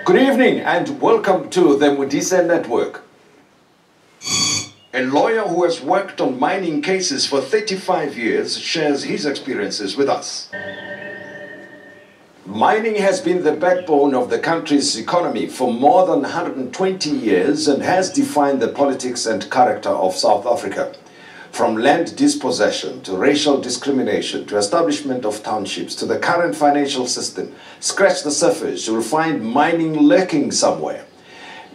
Good evening and welcome to the Modise Network. A lawyer who has worked on mining cases for 35 years shares his experiences with us. Mining has been the backbone of the country's economy for more than 120 years and has defined the politics and character of South Africa. From land dispossession to racial discrimination to establishment of townships to the current financial system, scratch the surface, you'll find mining lurking somewhere.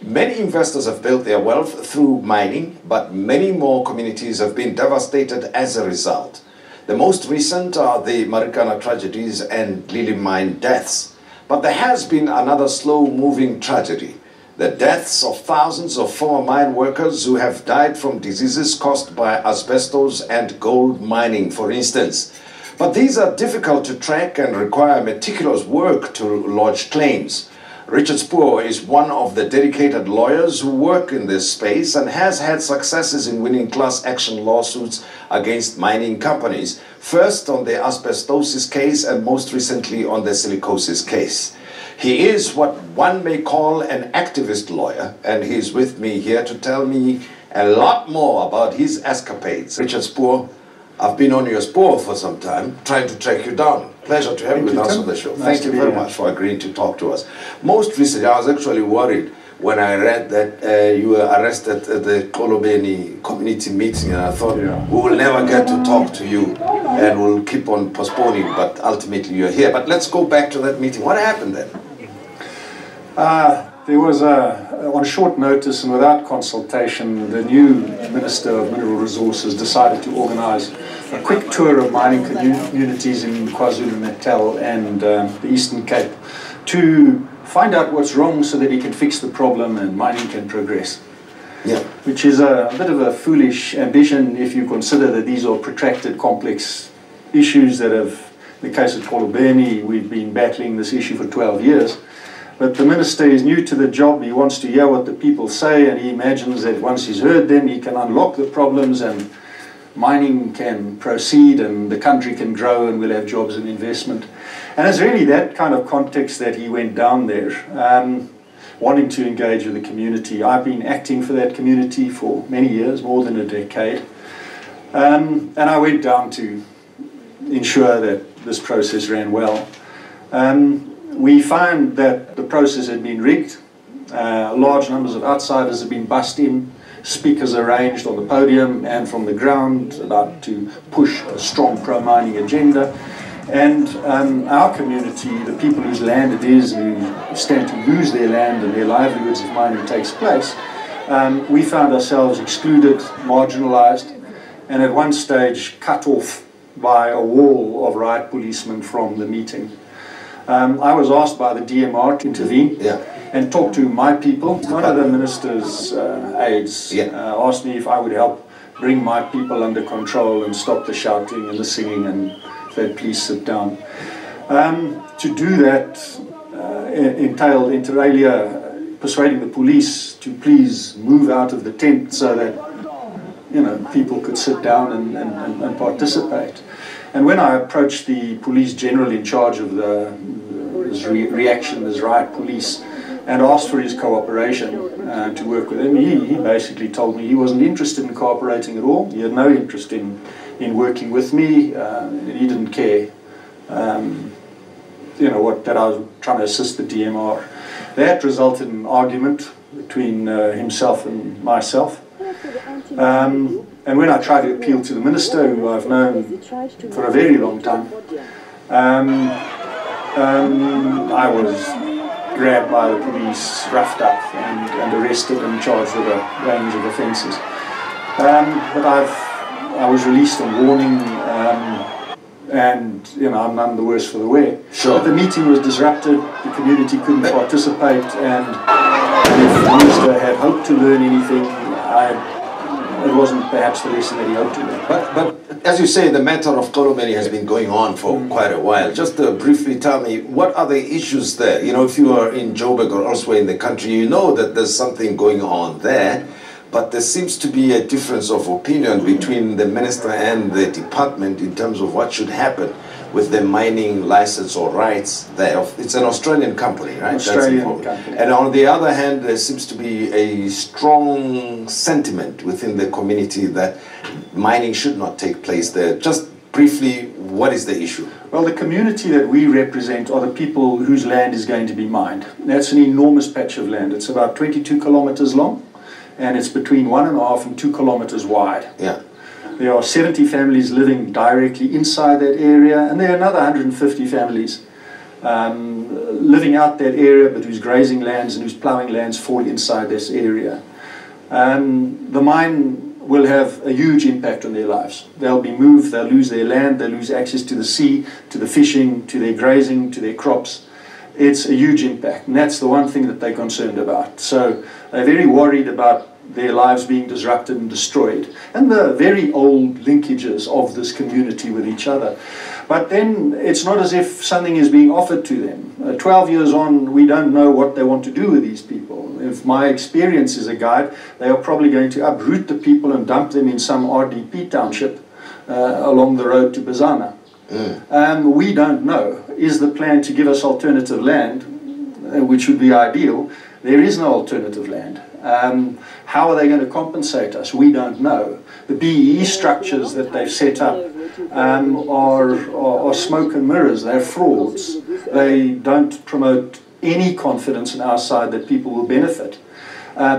Many investors have built their wealth through mining, but many more communities have been devastated as a result. The most recent are the Marikana tragedies and Lily mine deaths. But there has been another slow-moving tragedy. The deaths of thousands of former mine workers who have died from diseases caused by asbestos and gold mining, for instance. But these are difficult to track and require meticulous work to lodge claims. Richard Spoor is one of the dedicated lawyers who work in this space and has had successes in winning class action lawsuits against mining companies, first on the asbestosis case and most recently on the silicosis case. He is what one may call an activist lawyer, and he's with me here to tell me a lot more about his escapades. Richard Spoor, I've been on your Spoor for some time, trying to track you down. Pleasure to have you with us on the show. Thank you very much for agreeing to talk to us. Most recently, I was actually worried when I read that you were arrested at the Xolobeni community meeting, and I thought, we will never get to talk to you and we'll keep on postponing, but ultimately you're here. But let's go back to that meeting. What happened then? There was on short notice and without consultation, the new Minister of Mineral Resources decided to organize a quick tour of mining communities in KwaZulu-Natal and the Eastern Cape to find out what's wrong so that he can fix the problem and mining can progress. Yeah. Which is a bit of a foolish ambition if you consider that these are protracted, complex issues that have, in the case of Xolobeni, we've been battling this issue for 12 years. But the minister is new to the job, he wants to hear what the people say, and he imagines that once he's heard them, he can unlock the problems and mining can proceed and the country can grow and we'll have jobs and investment. And it's really that kind of context that he went down there, wanting to engage with the community. I've been acting for that community for many years, more than a decade. And I went down to ensure that this process ran well. We found that the process had been rigged. Large numbers of outsiders had been bussed in, speakers arranged on the podium and from the ground about to push a strong pro-mining agenda. And our community, the people whose land it is, who stand to lose their land and their livelihoods if mining takes place, we found ourselves excluded, marginalized, and at one stage cut off by a wall of riot policemen from the meeting. I was asked by the DMR to intervene and talk to my people. One of the minister's aides asked me if I would help bring my people under control and stop the shouting and the singing and said, please sit down. To do that entailed inter alia persuading the police to please move out of the tent so that people could sit down and participate. And when I approached the police general in charge of this reaction, this riot police, and asked for his cooperation to work with him, he basically told me he wasn't interested in cooperating at all. He had no interest in working with me. He didn't care, that I was trying to assist the DMR. That resulted in an argument between himself and myself. And when I tried to appeal to the minister, who I've known for a very long time, I was grabbed by the police, roughed up and arrested and charged with a range of offences. But I was released on warning, and I'm none the worse for the wear. Sure. But the meeting was disrupted, the community couldn't participate, and if the minister had hoped to learn anything, it wasn't perhaps the lesson that he hoped to learn. But as you say, the matter of Xolobeni has been going on for quite a while. Just briefly tell me, what are the issues there? If you are in Joburg or elsewhere in the country, you know that there's something going on there, but there seems to be a difference of opinion between the minister and the department in terms of what should happen. with the mining license or rights there. It's an Australian company, right? Australian company. And on the other hand, there seems to be a strong sentiment within the community that mining should not take place there. Just briefly, what is the issue? Well, the community that we represent are the people whose land is going to be mined. That's an enormous patch of land. It's about 22 kilometers long, and it's between 1.5 and 2 kilometers wide. Yeah. There are 70 families living directly inside that area, and there are another 150 families living out that area, but whose grazing lands and whose ploughing lands fall inside this area. The mine will have a huge impact on their lives. They'll be moved, they'll lose their land, they'll lose access to the sea, to the fishing, to their grazing, to their crops. It's a huge impact, and that's the one thing that they're concerned about. So they're very worried about their lives being disrupted and destroyed, and the very old linkages of this community with each other. But then it's not as if something is being offered to them. 12 years on, we don't know what they want to do with these people. If my experience is a guide, they are probably going to uproot the people and dump them in some RDP township along the road to Bazana. We don't know. Is the plan to give us alternative land, which would be ideal? There is no alternative land. How are they going to compensate us? We don't know. The BEE structures that they've set up are smoke and mirrors. They're frauds. They don't promote any confidence on our side that people will benefit.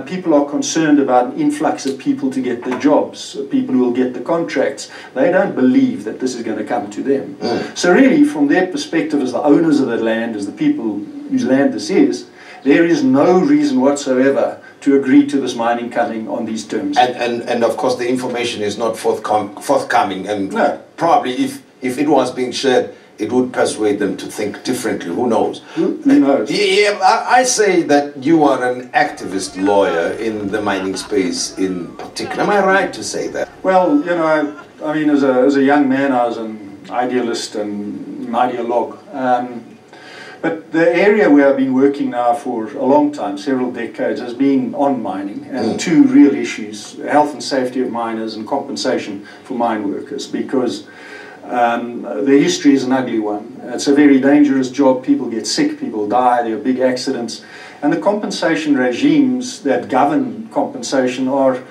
People are concerned about an influx of people to get the jobs, people who will get the contracts. They don't believe that this is going to come to them. So really, from their perspective as the owners of the land, as the people whose land this is, there is no reason whatsoever to agree to this mining coming on these terms. And of course the information is not forthcoming, and no. Probably if it was being shared, it would persuade them to think differently. Who knows? Who knows? Yeah, I say that you are an activist lawyer in the mining space in particular. Am I right to say that? Well, you know, I mean, as a young man, I was an idealist and an ideologue. But the area where I've been working now for a long time, several decades, has been on mining, and two real issues: health and safety of miners and compensation for mine workers, because the history is an ugly one. It's a very dangerous job. People get sick, people die, there are big accidents. And the compensation regimes that govern compensation are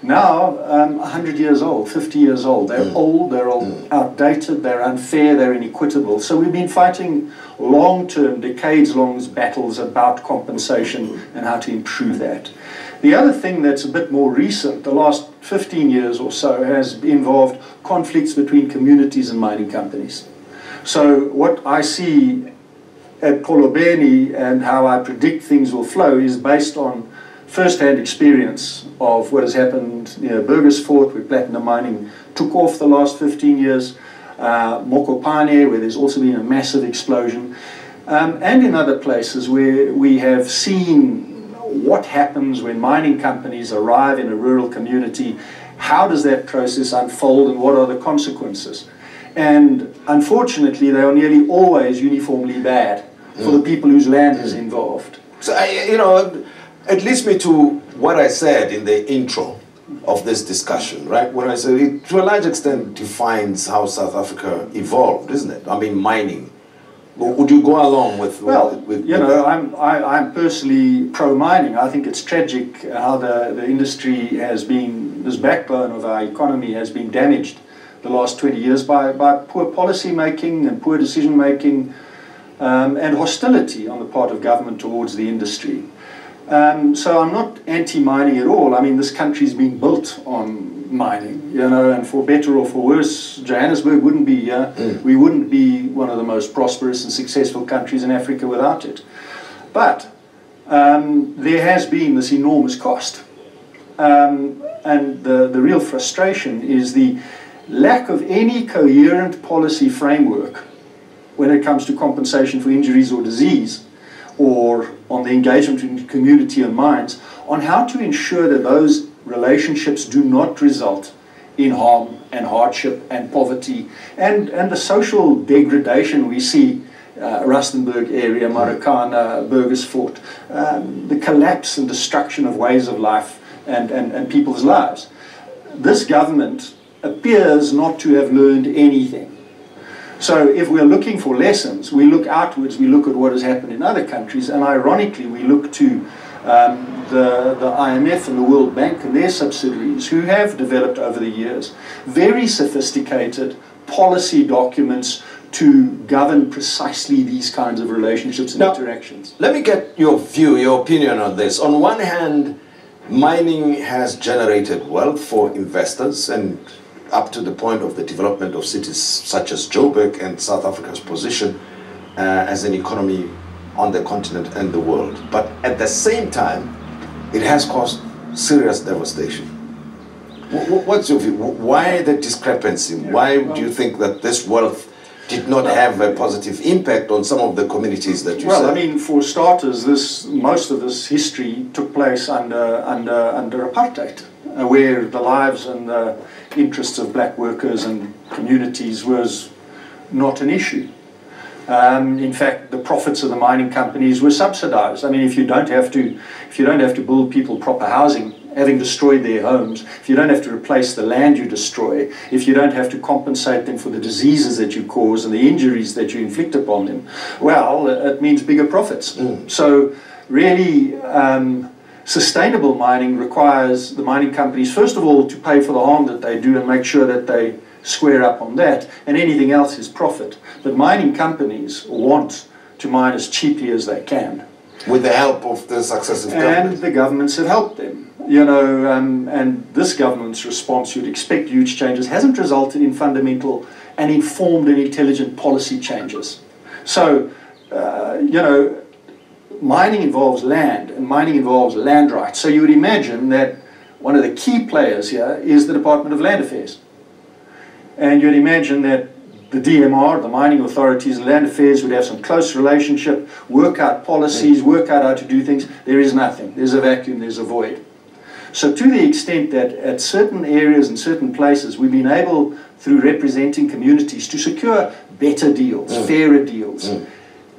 now 100 years old, 50 years old. They're old, they're outdated, they're unfair, they're inequitable. So we've been fighting long-term, decades-long battles about compensation and how to improve that. The other thing that's a bit more recent, the last 15 years or so, has involved conflicts between communities and mining companies. So what I see at Xolobeni and how I predict things will flow is based on first-hand experience of what has happened near Burgersfort, where platinum mining took off the last 15 years, Mokopane, where there's also been a massive explosion, and in other places where we have seen what happens when mining companies arrive in a rural community. How does that process unfold, and what are the consequences? And unfortunately, they are nearly always uniformly bad for the people whose land is involved. So, you know, it leads me to what I said in the intro of this discussion, right? When I said it, to a large extent, defines how South Africa evolved, isn't it? I mean, mining. Would you go along with? Well, you know, I'm personally pro-mining. I think it's tragic how the industry has been, this backbone of our economy has been damaged the last 20 years by poor policy making and poor decision making and hostility on the part of government towards the industry. So I'm not anti-mining at all. I mean, this country's been built on mining, you know, and for better or for worse, Johannesburg wouldn't be here. We wouldn't be one of the most prosperous and successful countries in Africa without it. But there has been this enormous cost. And the real frustration is the lack of any coherent policy framework when it comes to compensation for injuries or disease, or on the engagement in community and mines, on how to ensure that those relationships do not result in harm and hardship and poverty and the social degradation we see, Rustenburg area, Marikana, Burgersfort, the collapse and destruction of ways of life and people's lives. This government appears not to have learned anything. So if we're looking for lessons, we look outwards, we look at what has happened in other countries, and ironically we look to the IMF and the World Bank and their subsidiaries, who have developed over the years very sophisticated policy documents to govern precisely these kinds of relationships and interactions. Let me get your view, your opinion on this. On one hand, mining has generated wealth for investors, and up to the point of the development of cities such as Joburg and South Africa's position as an economy on the continent and the world. But at the same time, it has caused serious devastation. What's your view? Why the discrepancy? Why do you think that this wealth did not have a positive impact on some of the communities that you said? Well, I mean, for starters, most of this history took place under apartheid, where the lives and the interests of black workers and communities was not an issue. In fact, the profits of the mining companies were subsidized. I mean, if you don't have to build people proper housing, having destroyed their homes, if you don't have to replace the land you destroy, if you don't have to compensate them for the diseases that you cause and the injuries that you inflict upon them, well, it means bigger profits. So really, sustainable mining requires the mining companies, first of all, to pay for the harm that they do and make sure that they square up on that, and anything else is profit. But mining companies want to mine as cheaply as they can. With the help of the successive governments. And the governments have helped them. You know, and this government's response, you'd expect huge changes, hasn't resulted in fundamental and informed and intelligent policy changes. So, you know, mining involves land, and mining involves land rights. So you would imagine that one of the key players here is the Department of Land Affairs. And you'd imagine that the DMR, the mining authorities and land affairs, would have some close relationship, work out policies, work out how to do things. There is nothing. There's a vacuum, there's a void. So to the extent that at certain areas and certain places we've been able, through representing communities, to secure better deals, fairer deals,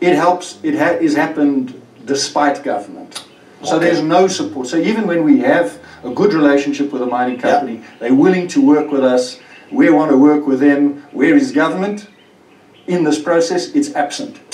it helps, is happened despite government. So there's no support. So even when we have a good relationship with a mining company, they're willing to work with us, we want to work with them. Where is government? In this process, it's absent.